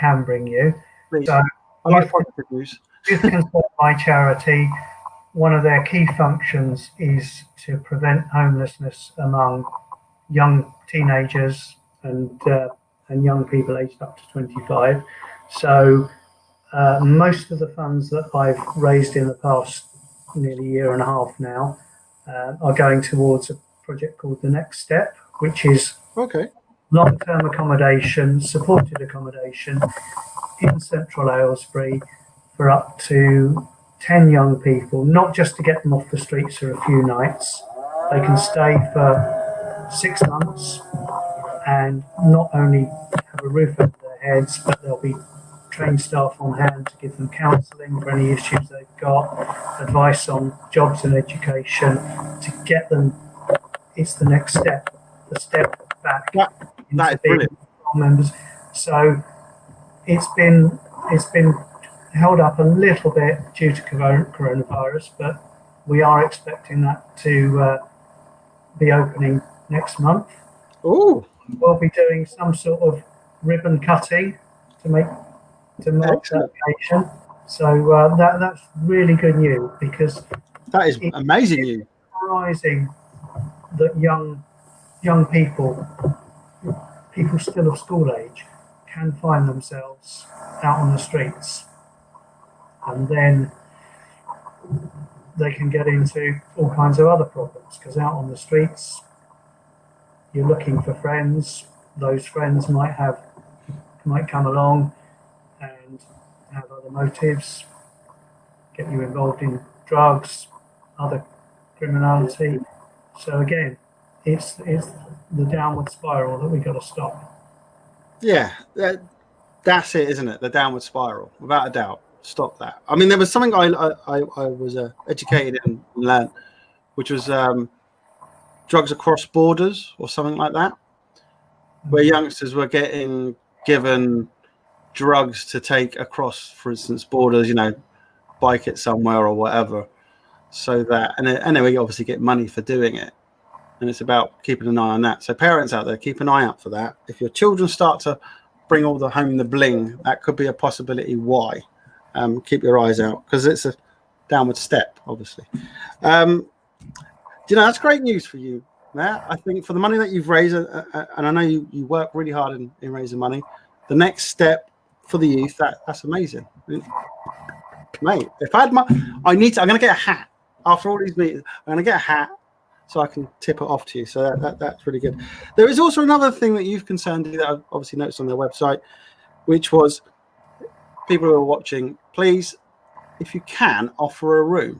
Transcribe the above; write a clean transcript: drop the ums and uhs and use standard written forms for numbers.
can bring you. Please. So I like positive news. Youth Can Stop My charity, one of their key functions is to prevent homelessness among young teenagers and young people aged up to 25. So most of the funds that I've raised in the past nearly year and a half now are going towards a project called The Next Step, which is long-term accommodation, supported accommodation in central Aylesbury for up to 10 young people, not just to get them off the streets for a few nights. They can stay for 6 months and not only have a roof over their heads, but there'll be trained staff on hand to give them counselling for any issues they've got, advice on jobs and education to get them. It's the next step, the step back into being members. So it's been held up a little bit due to coronavirus, but we are expecting that to be opening next month. Oh, we'll be doing some sort of ribbon cutting to mark that occasion. So that's really good news, because that is amazing news. Surprising that young people still of school age can find themselves out on the streets, and then they can get into all kinds of other problems, because out on the streets you're looking for friends. Those friends might come along and have other motives, get you involved in drugs, other criminality. So again, it's the downward spiral that we got to stop. Yeah, that's it, isn't it? The downward spiral, without a doubt. Stop that. I mean, there was something I was educated in and learned, which was drugs across borders or something like that, where youngsters were getting given drugs to take across, for instance, borders, bike it somewhere or whatever, so that, and then we obviously get money for doing it. And it's about keeping an eye on that. So parents out there, keep an eye out for that. If your children start to bring all the home the bling, that could be a possibility. Why? Keep your eyes out, because it's a downward step, obviously. That's great news for you, Matt. I think for the money that you've raised, and I know you work really hard in raising money, the next step for the youth, that's amazing. Mate, if I had I'm going to get a hat after all these meetings. I'm going to get a hat so I can tip it off to you. So that's really good. There is also another thing that Youth Concerned that I've obviously noticed on their website, which was people who are watching, please, if you can, offer a room.